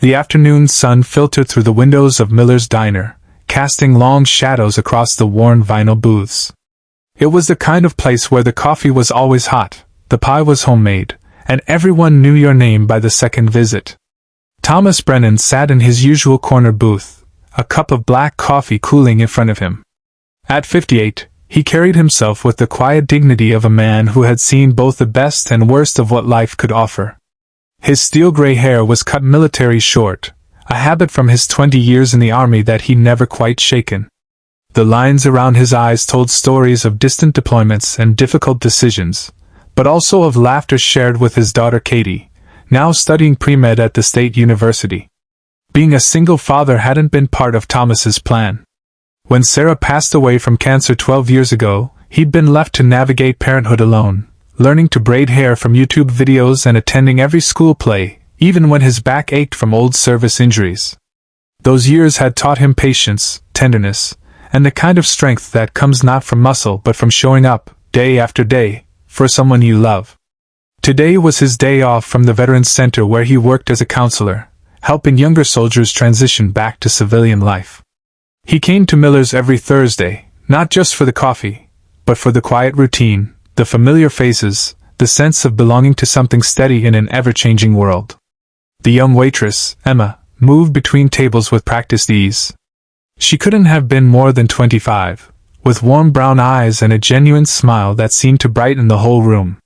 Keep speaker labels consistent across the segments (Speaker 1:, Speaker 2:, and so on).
Speaker 1: The afternoon sun filtered through the windows of Miller's diner, casting long shadows across the worn vinyl booths. It was the kind of place where the coffee was always hot, the pie was homemade, and everyone knew your name by the second visit. Thomas Brennan sat in his usual corner booth, a cup of black coffee cooling in front of him. At 58, he carried himself with the quiet dignity of a man who had seen both the best and worst of what life could offer. His steel-gray hair was cut military short, a habit from his 20 years in the army that he'd never quite shaken. The lines around his eyes told stories of distant deployments and difficult decisions, but also of laughter shared with his daughter Katie, now studying pre-med at the state university. Being a single father hadn't been part of Thomas's plan. When Sarah passed away from cancer 12 years ago, he'd been left to navigate parenthood alone, learning to braid hair from YouTube videos and attending every school play, even when his back ached from old service injuries. Those years had taught him patience, tenderness, and the kind of strength that comes not from muscle but from showing up, day after day, for someone you love. Today was his day off from the Veterans Center where he worked as a counselor, helping younger soldiers transition back to civilian life. He came to Miller's every Thursday, not just for the coffee, but for the quiet routine, the familiar faces, the sense of belonging to something steady in an ever-changing world. The young waitress, Emma, moved between tables with practiced ease. She couldn't have been more than 25, with warm brown eyes and a genuine smile that seemed to brighten the whole room.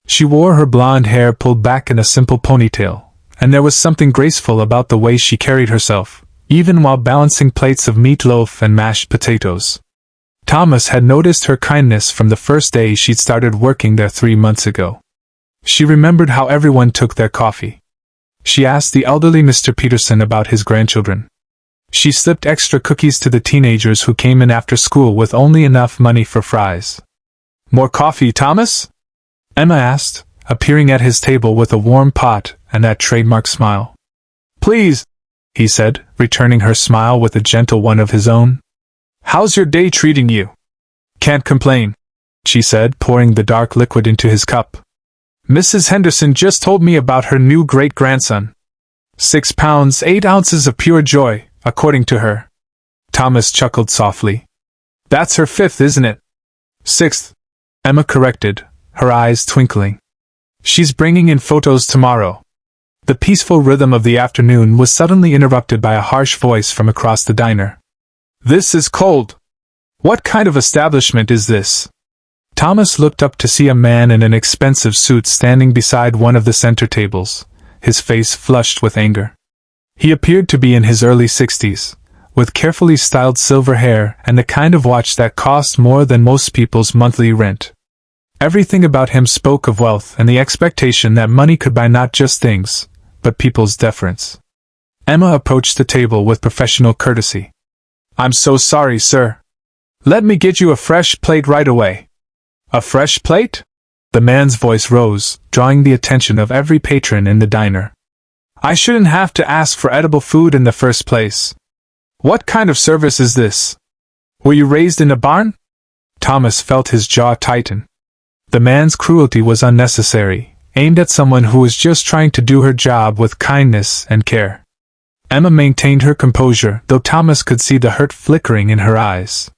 Speaker 1: She wore her blonde hair pulled back in a simple ponytail, and there was something graceful about the way she carried herself, even while balancing plates of meatloaf and mashed potatoes. Thomas had noticed her kindness from the first day she'd started working there 3 months ago. She remembered how everyone took their coffee. She asked the elderly Mr. Peterson about his grandchildren. She slipped extra cookies to the teenagers who came in after school with only enough money for fries. "More coffee, Thomas?" Emma asked, appearing at his table with a warm pot and that trademark smile. "Please," he said, returning her smile with a gentle one of his own. "How's your day treating you?" "Can't complain," she said, pouring the dark liquid into his cup. "Mrs. Henderson just told me about her new great-grandson. 6 pounds 8 ounces of pure joy, according to her." Thomas chuckled softly. "That's her 5th, isn't it?" "6th," Emma corrected, her eyes twinkling. "She's bringing in photos tomorrow." The peaceful rhythm of the afternoon was suddenly interrupted by a harsh voice from across the diner. "This is cold. What kind of establishment is this?" Thomas looked up to see a man in an expensive suit standing beside one of the center tables, his face flushed with anger. He appeared to be in his early 60s, with carefully styled silver hair and the kind of watch that cost more than most people's monthly rent. Everything about him spoke of wealth and the expectation that money could buy not just things, but people's deference. Emma approached the table with professional courtesy. "I'm so sorry, sir. Let me get you a fresh plate right away." "A fresh plate?" The man's voice rose, drawing the attention of every patron in the diner. "I shouldn't have to ask for edible food in the first place. What kind of service is this? Were you raised in a barn?" Thomas felt his jaw tighten. The man's cruelty was unnecessary, aimed at someone who was just trying to do her job with kindness and care. Emma maintained her composure, though Thomas could see the hurt flickering in her eyes.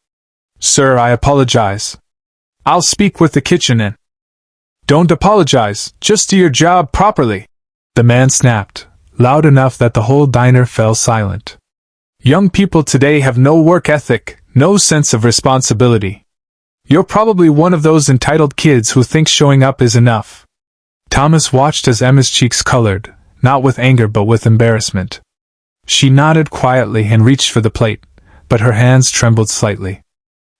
Speaker 1: "Sir, I apologize. I'll speak with the kitchen and—" "Don't apologize, just do your job properly," the man snapped, loud enough that the whole diner fell silent. "Young people today have no work ethic, no sense of responsibility. You're probably one of those entitled kids who think showing up is enough." Thomas watched as Emma's cheeks colored, not with anger but with embarrassment. She nodded quietly and reached for the plate, but her hands trembled slightly.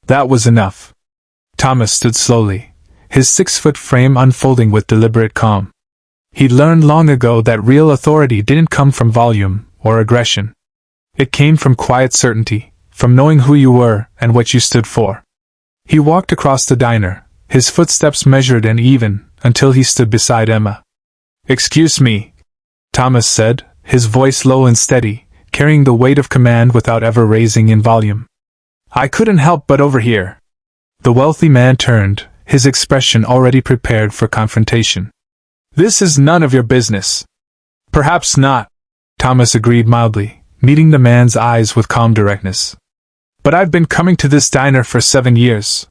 Speaker 1: That was enough. Thomas stood slowly, his 6-foot frame unfolding with deliberate calm. He'd learned long ago that real authority didn't come from volume or aggression. It came from quiet certainty, from knowing who you were and what you stood for. He walked across the diner, his footsteps measured and even, until he stood beside Emma. "Excuse me," Thomas said, his voice low and steady, carrying the weight of command without ever raising in volume. "I couldn't help but overhear." The wealthy man turned, his expression already prepared for confrontation. "This is none of your business." "Perhaps not," Thomas agreed mildly, meeting the man's eyes with calm directness. But I've been coming to this diner for 7 years.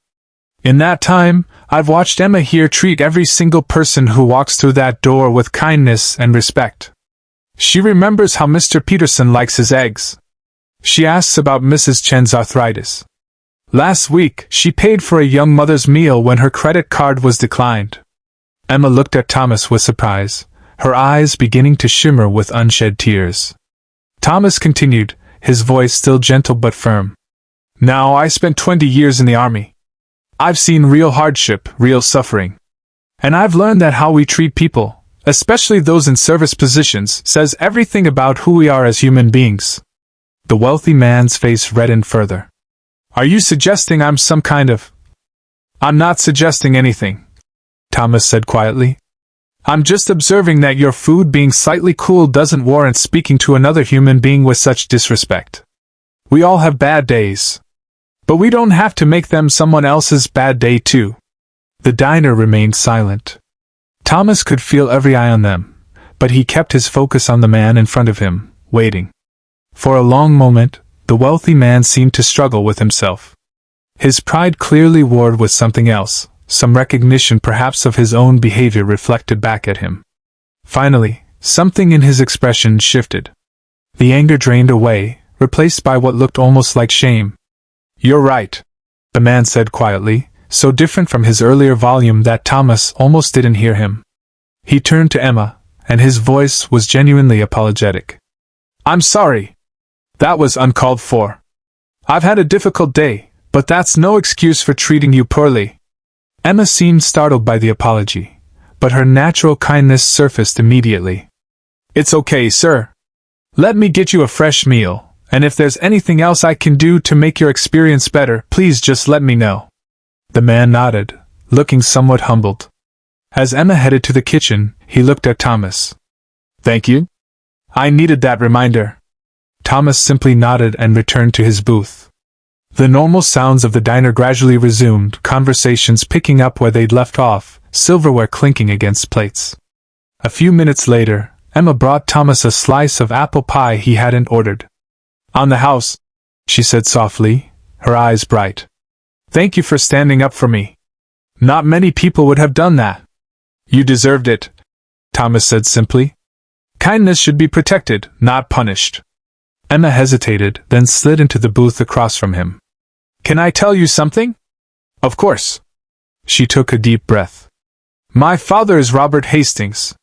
Speaker 1: In that time, I've watched Emma here treat every single person who walks through that door with kindness and respect. She remembers how Mr. Peterson likes his eggs. She asks about Mrs. Chen's arthritis. Last week, she paid for a young mother's meal when her credit card was declined. Emma looked at Thomas with surprise, her eyes beginning to shimmer with unshed tears. Thomas continued, his voice still gentle but firm. Now, I spent 20 years in the army. I've seen real hardship, real suffering. And I've learned that how we treat people, especially those in service positions, says everything about who we are as human beings. The wealthy man's face reddened further. Are you suggesting I'm some kind of... I'm not suggesting anything, Thomas said quietly. I'm just observing that your food being slightly cool doesn't warrant speaking to another human being with such disrespect. We all have bad days. But we don't have to make them someone else's bad day too. The diner remained silent. Thomas could feel every eye on them, but he kept his focus on the man in front of him, waiting. For a long moment, the wealthy man seemed to struggle with himself. His pride clearly warred with something else, some recognition perhaps of his own behavior reflected back at him. Finally, something in his expression shifted. The anger drained away, replaced by what looked almost like shame. You're right, the man said quietly, so different from his earlier volume that Thomas almost didn't hear him. He turned to Emma, and his voice was genuinely apologetic. I'm sorry. That was uncalled for. I've had a difficult day, but that's no excuse for treating you poorly. Emma seemed startled by the apology, but her natural kindness surfaced immediately. It's okay, sir. Let me get you a fresh meal. And if there's anything else I can do to make your experience better, please just let me know. The man nodded, looking somewhat humbled. As Emma headed to the kitchen, he looked at Thomas. Thank you. I needed that reminder. Thomas simply nodded and returned to his booth. The normal sounds of the diner gradually resumed, conversations picking up where they'd left off, silverware clinking against plates. A few minutes later, Emma brought Thomas a slice of apple pie he hadn't ordered. On the house, she said softly, her eyes bright. Thank you for standing up for me. Not many people would have done that. You deserved it, Thomas said simply. Kindness should be protected, not punished. Emma hesitated, then slid into the booth across from him. Can I tell you something? Of course. She took a deep breath. My father is Robert Hastings.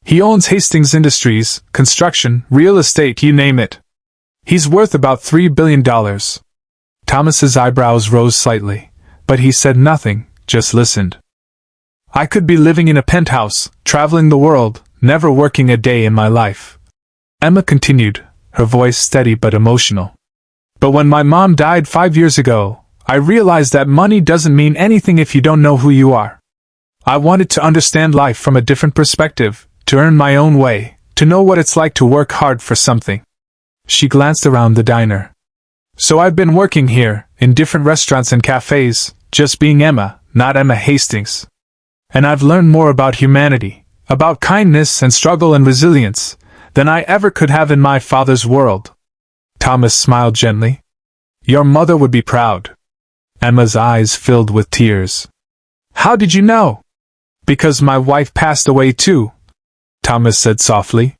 Speaker 1: He owns Hastings Industries, construction, real estate, you name it. He's worth about $3 billion. Thomas's eyebrows rose slightly, but he said nothing, just listened. I could be living in a penthouse, traveling the world, never working a day in my life. Emma continued, her voice steady but emotional. But when my mom died 5 years ago, I realized that money doesn't mean anything if you don't know who you are. I wanted to understand life from a different perspective, to earn my own way, to know what it's like to work hard for something. She glanced around the diner. So I've been working here, in different restaurants and cafes, just being Emma, not Emma Hastings. And I've learned more about humanity, about kindness and struggle and resilience, than I ever could have in my father's world. Thomas smiled gently. Your mother would be proud. Emma's eyes filled with tears. How did you know? Because my wife passed away too, Thomas said softly.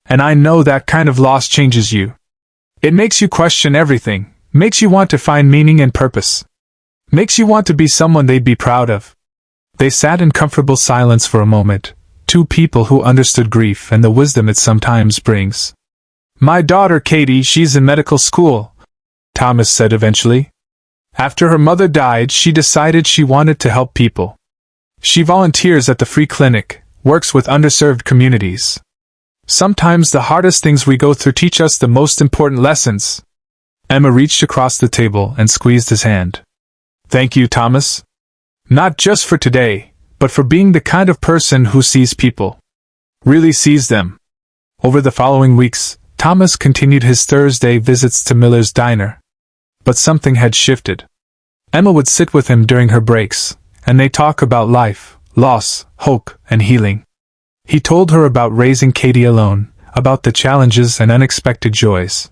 Speaker 1: And I know that kind of loss changes you. It makes you question everything, makes you want to find meaning and purpose. Makes you want to be someone they'd be proud of. They sat in comfortable silence for a moment, two people who understood grief and the wisdom it sometimes brings. My daughter Katie, she's in medical school, Thomas said eventually. After her mother died, she decided she wanted to help people. She volunteers at the free clinic, works with underserved communities. Sometimes the hardest things we go through teach us the most important lessons. Emma reached across the table and squeezed his hand. Thank you, Thomas. Not just for today, but for being the kind of person who sees people. Really sees them. Over the following weeks, Thomas continued his Thursday visits to Miller's diner. But something had shifted. Emma would sit with him during her breaks, and they talk about life, loss, hope, and healing. He told her about raising Katie alone, about the challenges and unexpected joys.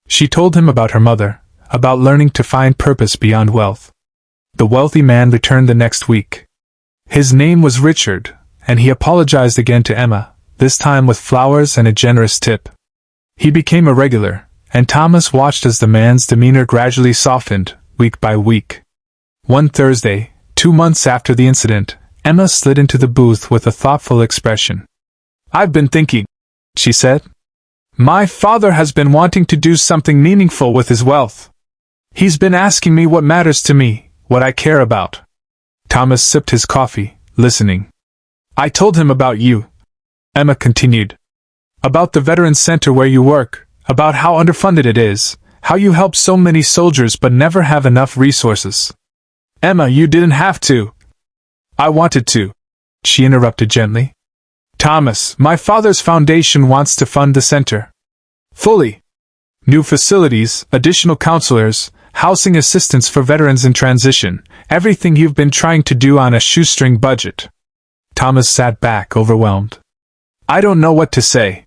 Speaker 1: She told him about her mother, about learning to find purpose beyond wealth. The wealthy man returned the next week. His name was Richard, and he apologized again to Emma, this time with flowers and a generous tip. He became a regular, and Thomas watched as the man's demeanor gradually softened, week by week. One Thursday, 2 months after the incident, Emma slid into the booth with a thoughtful expression. "I've been thinking," she said. "My father has been wanting to do something meaningful with his wealth. He's been asking me what matters to me, what I care about." Thomas sipped his coffee, listening. "I told him about you," Emma continued. "About the Veterans Center where you work, about how underfunded it is, how you help so many soldiers but never have enough resources." "Emma, you didn't have to." "I wanted to," she interrupted gently. "Thomas, my father's foundation wants to fund the center. Fully. New facilities, additional counselors, housing assistance for veterans in transition, everything you've been trying to do on a shoestring budget." Thomas sat back, overwhelmed. "I don't know what to say."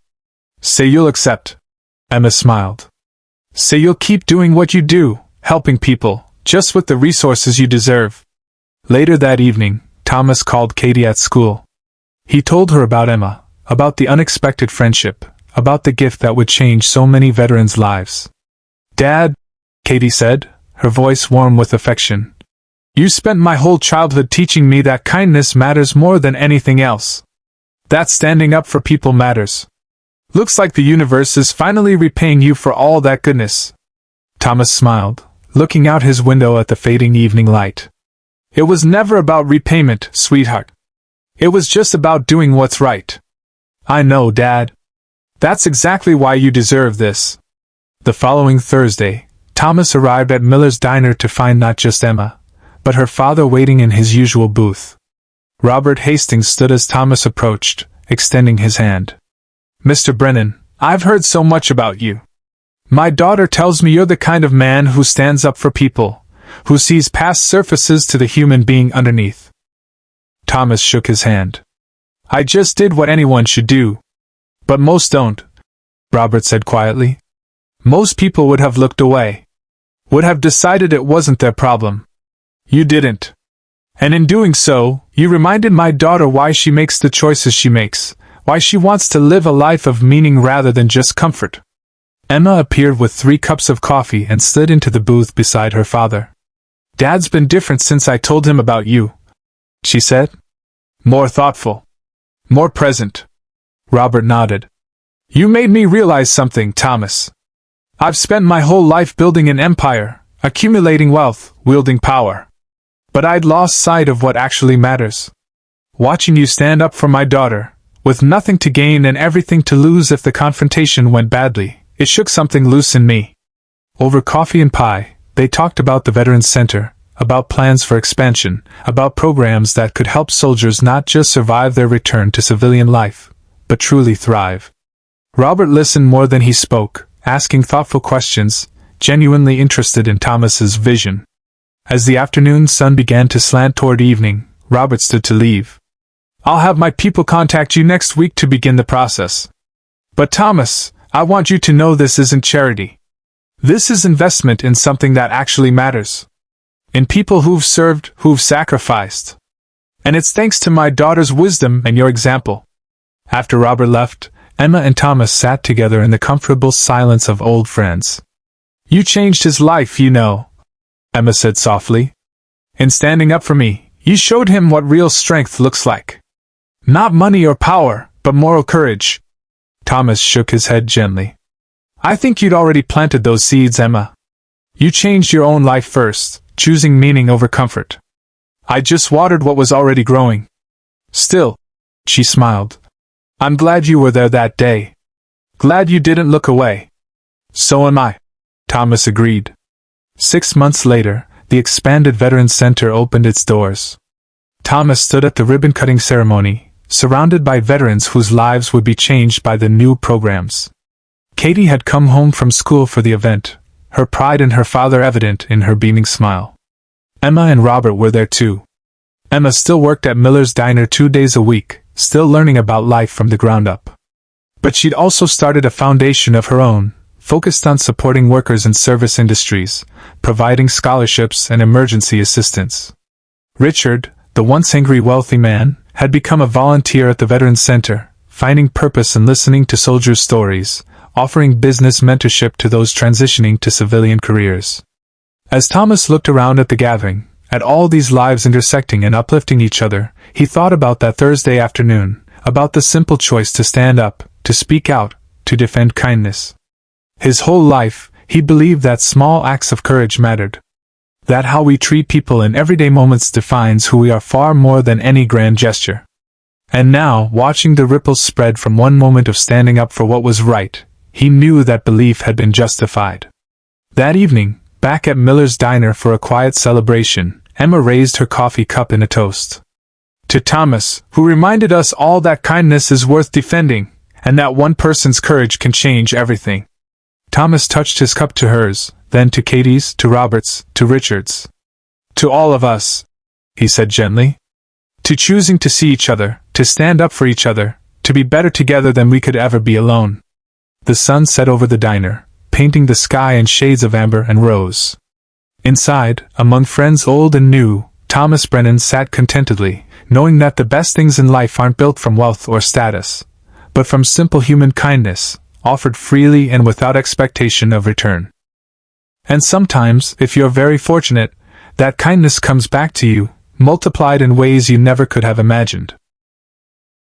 Speaker 1: "Say you'll accept." Emma smiled. "Say you'll keep doing what you do, helping people, just with the resources you deserve." Later that evening, Thomas called Katie at school. He told her about Emma, about the unexpected friendship, about the gift that would change so many veterans' lives. "Dad," Katie said, her voice warm with affection, "you spent my whole childhood teaching me that kindness matters more than anything else. That standing up for people matters. Looks like the universe is finally repaying you for all that goodness." Thomas smiled, looking out his window at the fading evening light. "It was never about repayment, sweetheart. It was just about doing what's right." "I know, Dad. That's exactly why you deserve this." The following Thursday, Thomas arrived at Miller's diner to find not just Emma, but her father waiting in his usual booth. Robert Hastings stood as Thomas approached, extending his hand. "Mr. Brennan, I've heard so much about you. My daughter tells me you're the kind of man who stands up for people, who sees past surfaces to the human being underneath." Thomas shook his hand. "I just did what anyone should do. But most don't," Robert said quietly. "Most people would have looked away. Would have decided it wasn't their problem. You didn't. And in doing so, you reminded my daughter why she makes the choices she makes, why she wants to live a life of meaning rather than just comfort." Emma appeared with 3 cups of coffee and slid into the booth beside her father. "Dad's been different since I told him about you," she said. "More thoughtful. More present." Robert nodded. "You made me realize something, Thomas. I've spent my whole life building an empire, accumulating wealth, wielding power. But I'd lost sight of what actually matters. Watching you stand up for my daughter, with nothing to gain and everything to lose if the confrontation went badly, it shook something loose in me." Over coffee and pie, they talked about the Veterans Center, about plans for expansion, about programs that could help soldiers not just survive their return to civilian life, but truly thrive. Robert listened more than he spoke, asking thoughtful questions, genuinely interested in Thomas's vision. As the afternoon sun began to slant toward evening, Robert stood to leave. "I'll have my people contact you next week to begin the process. But Thomas, I want you to know this isn't charity. This is investment in something that actually matters. In people who've served, who've sacrificed. And it's thanks to my daughter's wisdom and your example." After Robert left, Emma and Thomas sat together in the comfortable silence of old friends. "You changed his life, you know," Emma said softly. "In standing up for me, you showed him what real strength looks like. Not money or power, but moral courage." Thomas shook his head gently. "I think you'd already planted those seeds, Emma. You changed your own life first, choosing meaning over comfort. I just watered what was already growing." "Still," she smiled, "I'm glad you were there that day. Glad you didn't look away." "So am I," Thomas agreed. 6 months later, the expanded Veterans Center opened its doors. Thomas stood at the ribbon-cutting ceremony, surrounded by veterans whose lives would be changed by the new programs. Katie had come home from school for the event, her pride in her father evident in her beaming smile. Emma and Robert were there too. Emma still worked at Miller's diner 2 days a week, still learning about life from the ground up. But she'd also started a foundation of her own, focused on supporting workers in service industries, providing scholarships and emergency assistance. Richard, the once angry wealthy man, had become a volunteer at the Veterans Center, finding purpose in listening to soldiers' stories, offering business mentorship to those transitioning to civilian careers. As Thomas looked around at the gathering, at all these lives intersecting and uplifting each other, he thought about that Thursday afternoon, about the simple choice to stand up, to speak out, to defend kindness. His whole life, he believed that small acts of courage mattered. That how we treat people in everyday moments defines who we are far more than any grand gesture. And now, watching the ripples spread from one moment of standing up for what was right, he knew that belief had been justified. That evening, back at Miller's diner for a quiet celebration, Emma raised her coffee cup in a toast to Thomas, who reminded us all that kindness is worth defending, and that one person's courage can change everything. Thomas touched his cup to hers, then to Katie's, to Robert's, to Richard's. To all of us, he said gently. To choosing to see each other, to stand up for each other, to be better together than we could ever be alone. The sun set over the diner, painting the sky in shades of amber and rose. Inside, among friends old and new, Thomas Brennan sat contentedly, knowing that the best things in life aren't built from wealth or status, but from simple human kindness, offered freely and without expectation of return. And sometimes, if you're very fortunate, that kindness comes back to you, multiplied in ways you never could have imagined.